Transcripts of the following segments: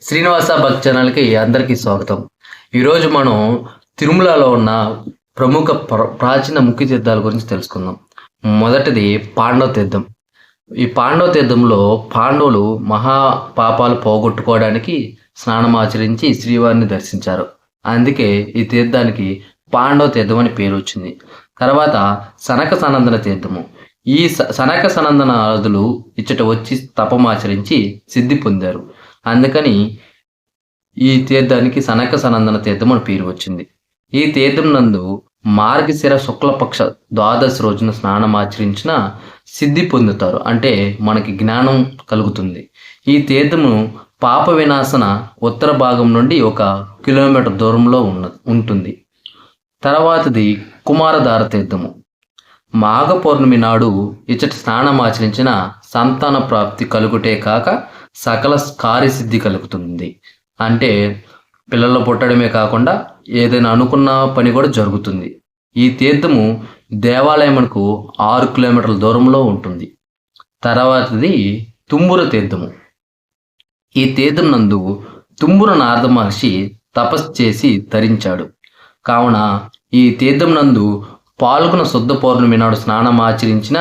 శ్రీనివాస భక్తి ఛానల్కి అందరికీ స్వాగతం. ఈరోజు మనం తిరుమలలో ఉన్న ప్రముఖ ప్రాచీన ముఖ్య తీర్థాల గురించి తెలుసుకుందాం. మొదటిది పాండవ తీర్థం. ఈ పాండవ తీర్థంలో పాండవులు మహా పాపాలు పోగొట్టుకోవడానికి స్నానం ఆచరించి శ్రీవారిని దర్శించారు. అందుకే ఈ తీర్థానికి పాండవ తీర్థం అని పేరు వచ్చింది. తర్వాత సనక సనందన తీర్థము. ఈ సనక సనందనాదులు ఇచ్చట వచ్చి తపమాచరించి సిద్ధి పొందారు. అందుకని ఈ తీర్థానికి సనక సనందన తీర్థం అని పేరు వచ్చింది. ఈ తీర్థం నందు మార్గశిర శుక్లపక్ష ద్వాదశి రోజున స్నానం ఆచరించిన సిద్ధి పొందుతారు. అంటే మనకి జ్ఞానం కలుగుతుంది. ఈ తీర్థము పాప వినాశన ఉత్తర భాగం నుండి 1 కిలోమీటర్ దూరంలో ఉంటుంది. తర్వాతది కుమారధార తీర్థము. మాఘ పౌర్ణమి నాడు ఇచ్చటి స్నానం ఆచరించిన సంతాన ప్రాప్తి కలుగుటే కాక సకల కార్యసిద్ధి కలుగుతుంది. అంటే పిల్లలు పుట్టడమే కాకుండా ఏదైనా అనుకున్న పని కూడా జరుగుతుంది. ఈ తీర్థము దేవాలయమునకు 6 కిలోమీటర్ల దూరంలో ఉంటుంది. తర్వాతది తుంబుర తీర్థము. ఈ తీర్థం నందు తుంబుర నారద మహర్షి తపస్సు చేసి తరించాడు. కావున ఈ తీర్థం నందు పాల్గొన శుద్ధ పౌర్ణమి నాడు స్నానం ఆచరించిన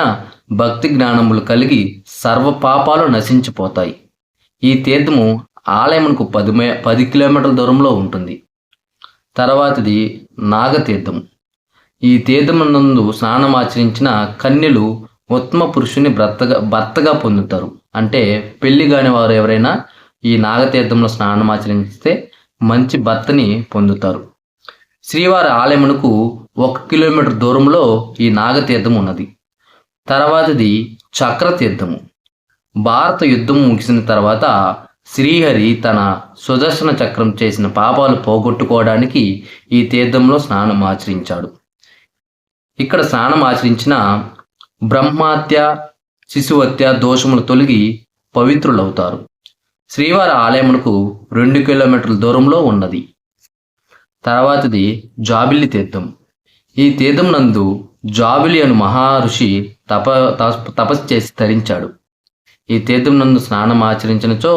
భక్తి జ్ఞానములు కలిగి సర్వ పాపాలు నశించిపోతాయి. ఈ తీర్థము ఆలయమునకు 10 కిలోమీటర్ల దూరంలో ఉంటుంది. తర్వాతది నాగతీర్థము. ఈ తీర్థమునందు స్నానం ఆచరించిన కన్యలు ఉత్తమ పురుషుని భర్తగా పొందుతారు. అంటే పెళ్లి కాని వారు ఎవరైనా ఈ నాగతీర్థంలో స్నానం ఆచరిస్తే మంచి భర్తని పొందుతారు. శ్రీవారి ఆలయమునకు 1 కిలోమీటర్ దూరంలో ఈ నాగతీర్థం ఉన్నది. తర్వాతది చక్రతీర్థము. భారత యుద్ధం ముగిసిన తర్వాత శ్రీహరి తన సుదర్శన చక్రం చేసిన పాపాలు పోగొట్టుకోవడానికి ఈ తీర్థంలో స్నానం ఆచరించాడు. ఇక్కడ స్నానం ఆచరించిన బ్రహ్మహత్య, శిశుహత్య దోషములు తొలగి పవిత్రులవుతారు. శ్రీవారి ఆలయమునకు 2 కిలోమీటర్ల దూరంలో ఉన్నది. తర్వాతది జాబిల్లి తీర్థం. ఈ తీర్థం నందు జాబిలి అను మహర్షి తపస్సు చేసి తరించాడు. ఈ తీర్థం నందు స్నానం ఆచరించినచో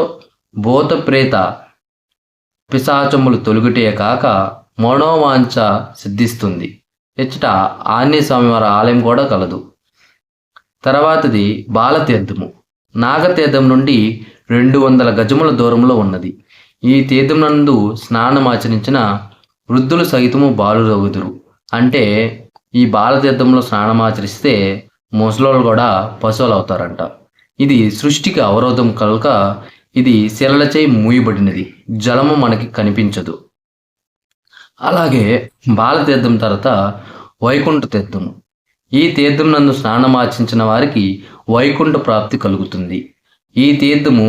భూత ప్రేత పిశాచములు తొలుగుటే కాక మనోవాంఛ సిద్ధిస్తుంది. ఇచ్చట ఆంజనేయ స్వామివారి ఆలయం కూడా కలదు. తర్వాతది బాలతీర్థము. నాగతీర్థం నుండి 200 గజముల దూరంలో ఉన్నది. ఈ తీర్థం నందు స్నానం ఆచరించిన వృద్ధులు సహితము బాలురగుదురు. అంటే ఈ బాలతీర్థంలో స్నానం ఆచరిస్తే ముసలోళ్ళు కూడా పశువులు అవుతారంట. ఇది సృష్టికి అవరోధం కనుక ఇది శిలలచే మూయబడినది, జలము మనకి కనిపించదు. అలాగే బాలతీర్థం తర్వాత వైకుంఠ తీర్థము. ఈ తీర్థం నందు స్నానం ఆచరించిన వారికి వైకుంఠ ప్రాప్తి కలుగుతుంది. ఈ తీర్థము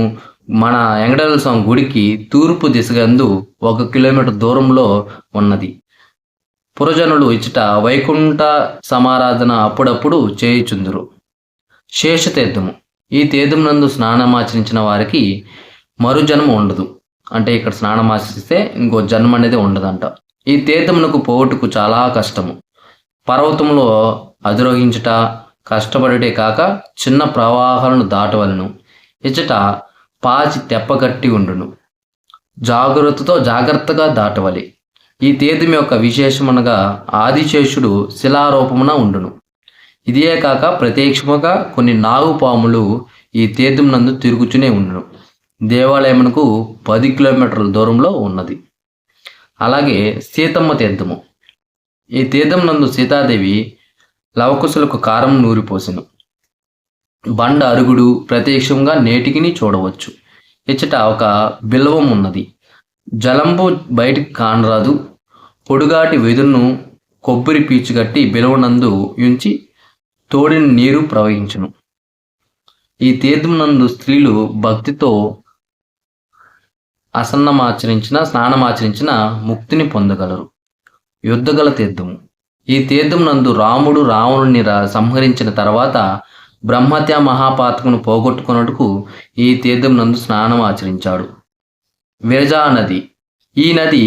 మన వెంకటేశ్వర స్వామి గుడికి తూర్పు దిశగందు 1 కిలోమీటర్ దూరంలో ఉన్నది. పురజనులు ఇచ్చట వైకుంఠ సమారాధన అప్పుడప్పుడు చేయుచుందురు. శేషతీర్థము. ఈ తీర్థం నందు స్నానం ఆచరించిన వారికి మరుజన్మ ఉండదు. అంటే ఇక్కడ స్నానం ఆచరిస్తే ఇంకో జన్మ అనేది ఉండదంట. ఈ తీర్థమునకు పోవుటకు చాలా కష్టము. పర్వతంలో అధిరోహించుట కష్టపడుటే కాక చిన్న ప్రవాహాలను దాటవలను. ఇచ్చట పాచి తెప్పగట్టి ఉండును. జాగ్రత్తగా దాటవలి. ఈ తీర్థం యొక్క విశేషమనగా ఆదిశేషుడు శిలారూపమున ఉండును. ఇదే కాక ప్రత్యక్షముగా కొన్ని నాగుపాములు ఈ తీర్థం నందు తిరుగుతూనే ఉండును. దేవాలయమునకు 10 కిలోమీటర్ల దూరంలో ఉన్నది. అలాగే సీతమ్మ తీర్థము. ఈ తీర్థం నందు సీతాదేవి లవకుశులకు కారం నూరిపోసెను. బండ అరుగుడు ప్రత్యక్షంగా నేటికిని చూడవచ్చు. ఇచ్చట ఒక బిల్వం ఉన్నది. జలంబు బయటికి కానరాదు. పొడుగాటి వెదురును కొబ్బరి పీచు కట్టి బిలవనందు ఉంచి తోడిన నీరు ప్రవహించును. ఈ తీర్థం నందు స్త్రీలు భక్తితో స్నానమాచరించిన ముక్తిని పొందగలరు. యుద్ధగల తీర్థము. ఈ తీర్థం నందు రాముడు రావణుని సంహరించిన తర్వాత బ్రహ్మత్య మహాపాతకును పోగొట్టుకున్నట్టుకు ఈ తీర్థం నందు స్నానం ఆచరించాడు. విరజా నది. ఈ నది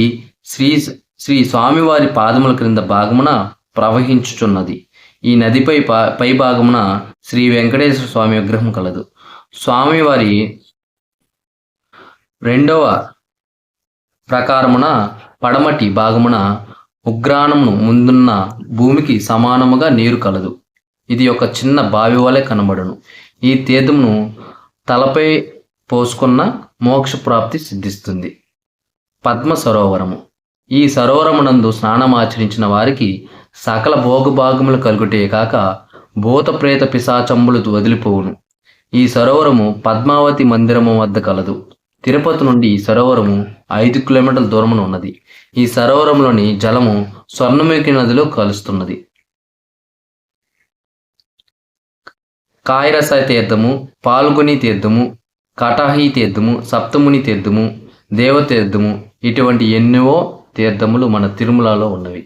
శ్రీ స్వామివారి పాదముల క్రింద భాగమున ప్రవహించుచున్నది. ఈ నదిపై పై భాగమున శ్రీ వెంకటేశ్వర స్వామి విగ్రహం కలదు. స్వామివారి రెండవ ప్రకారమున పడమటి భాగమున ఉగ్రాణమును ముందున్న భూమికి సమానముగా నీరు కలదు. ఇది ఒక చిన్న బావి వలె కనబడును. ఈ తీర్థమును తలపై పోసుకున్న మోక్ష ప్రాప్తి సిద్ధిస్తుంది. పద్మ సరోవరము. ఈ సరోవరమునందు స్నానమాచరించిన వారికి సకల భోగభాగములు కలుగుటే కాక భూత ప్రేత పిశాచంబులు వదిలిపోవును. ఈ సరోవరము పద్మావతి మందిరము వద్ద కలదు. తిరుపతి నుండి ఈ సరోవరము 5 కిలోమీటర్ల దూరమున ఉన్నది. ఈ సరోవరంలోని జలము స్వర్ణముఖి నదిలో కలుస్తున్నది. కాయరస తీర్థము, పాల్గొని తీర్థము, కటాహి తీర్థము, సప్తముని తీర్థము, దేవతీర్థము, ఇటువంటి ఎన్నో తీర్థములు మన తిరుమలలో ఉన్నవి.